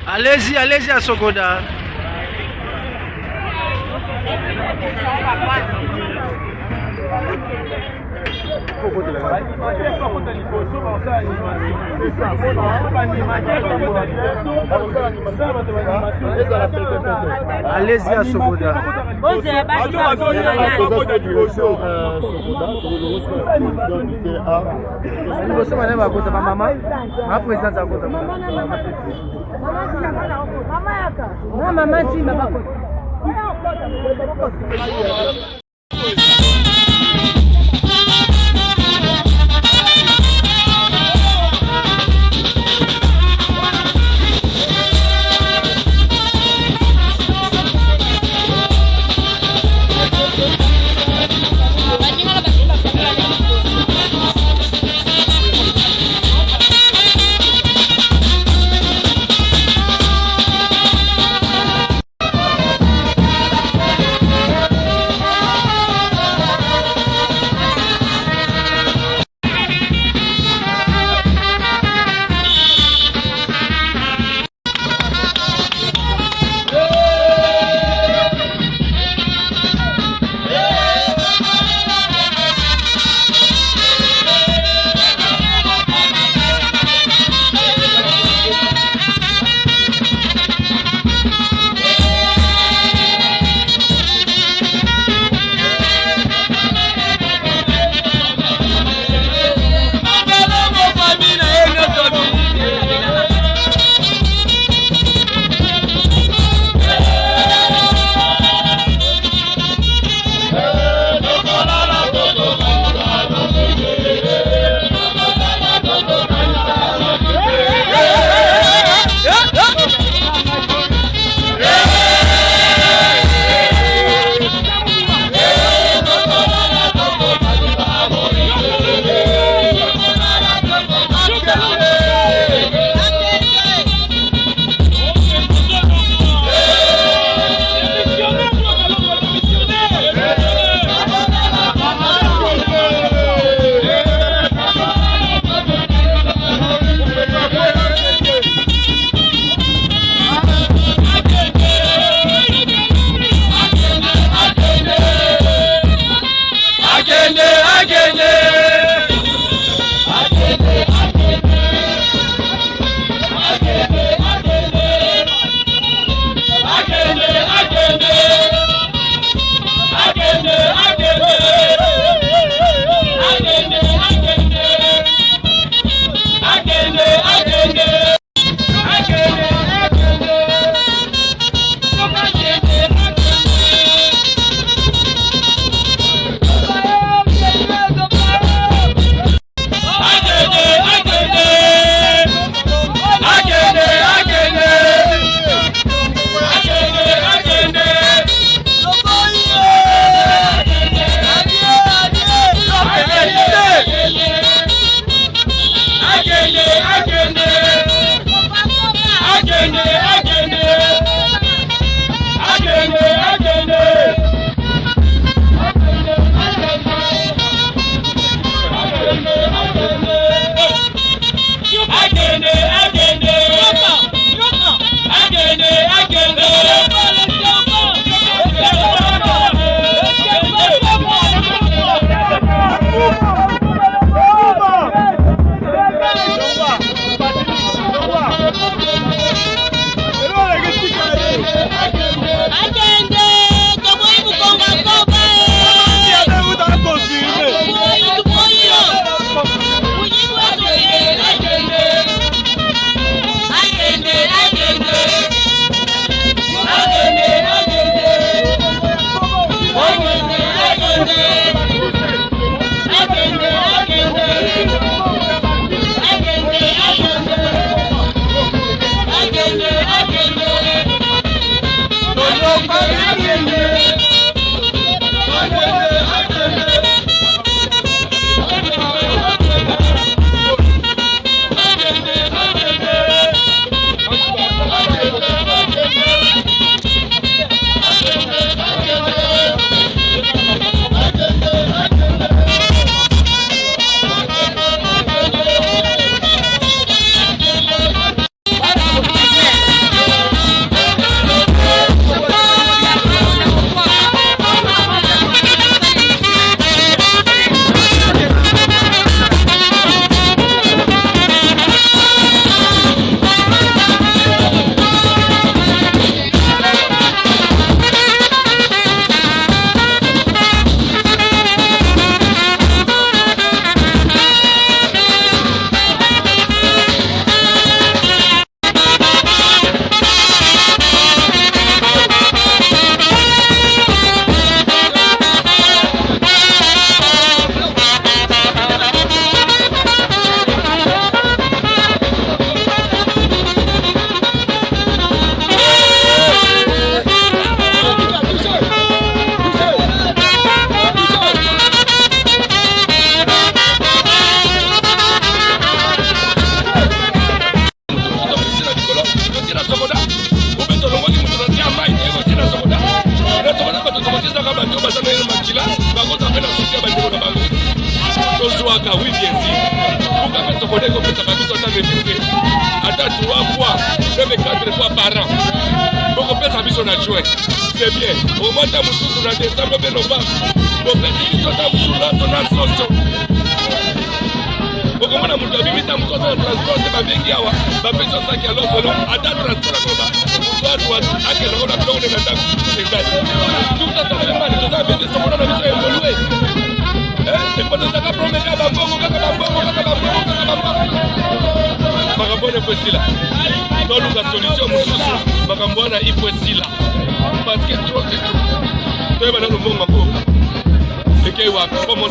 Allez-y, allez-y à Sokoda. Allez-y à Sokoda. japonais qui ont fait ça révisé. Attends 3 fois, même 4 fois par an. Pour qu'on fasse ça, on a joué. C'est bien. Au mois de Moussou, on a décembre, mais novembre. Pour que ça, on a Moussou, là, on a Soso. Pour que mon amour, on a Moussou, on a transport, c'est pas bien qu'il y a. Ma personne, ça qui a l'autre, attends, transport, on a quel on a fait, on est là-dedans. Tout ça, ça fait mal. Tout ça, c'est ce qu'on a besoin d'évoluer. Et quand on a promis à Bambongo, Magambona Ipoesila. Dans la solution, Moussous, Magambona Ipoesila. Parce que trop, c'est trop. Tu es maintenant le bon Mako. Et qu'il y a comment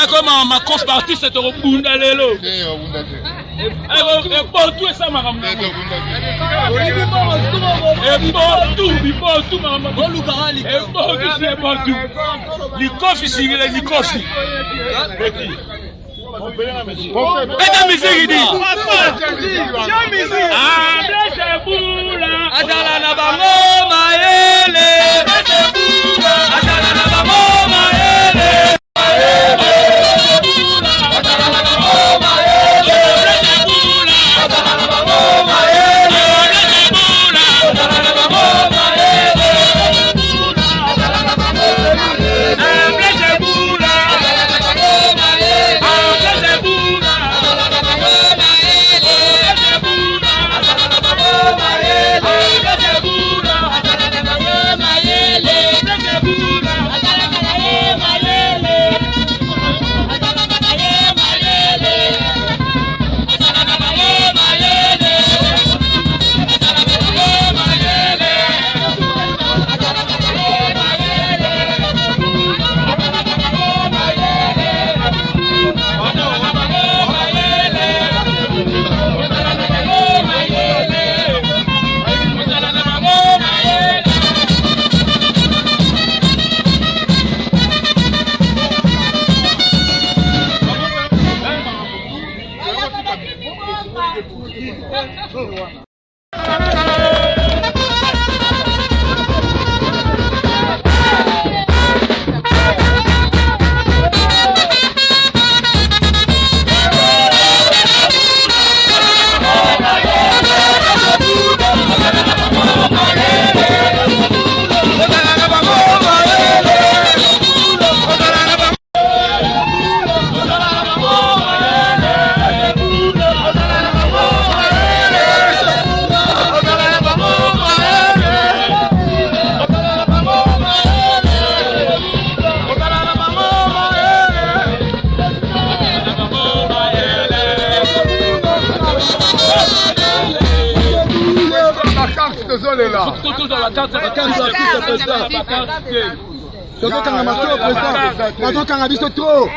comment ma course partie c'est au Bunda Lelo. Et pour tout ça, madame. Et pour tout, Contrôle là. Tout dans la carte, c'est la carte. Trop.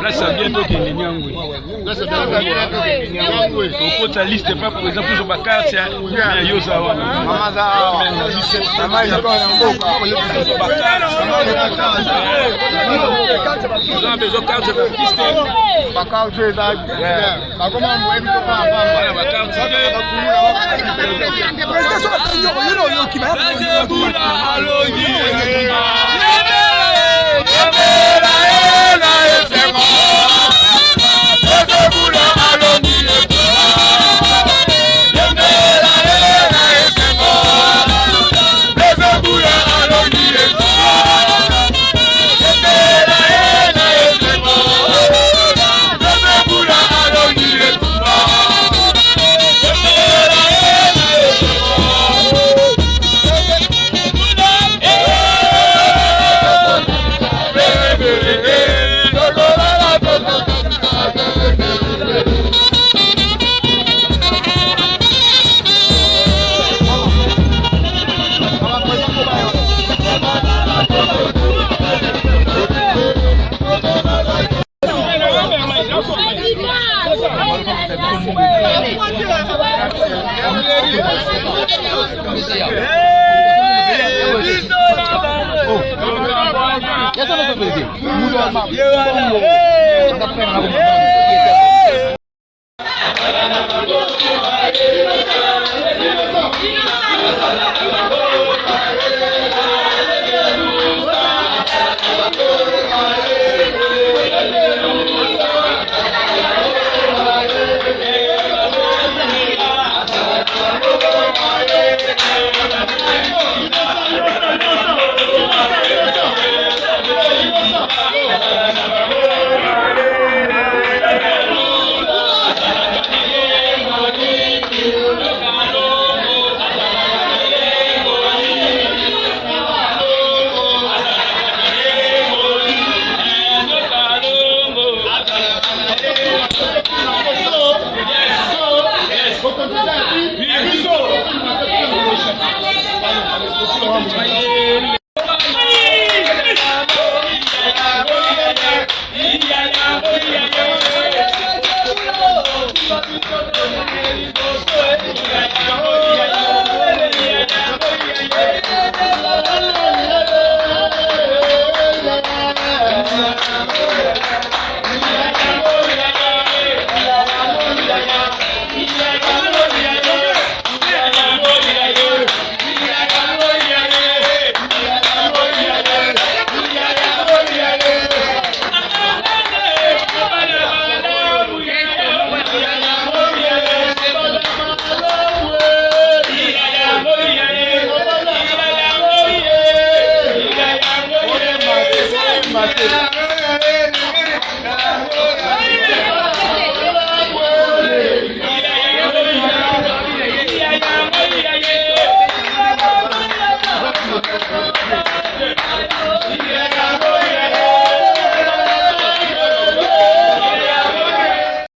Là, ça bientôt qu'il y ait Nyangwe. Là, ça Nyangwe. Au la liste, pas par exemple, sur ma carte, il y a Yosawa. Yes,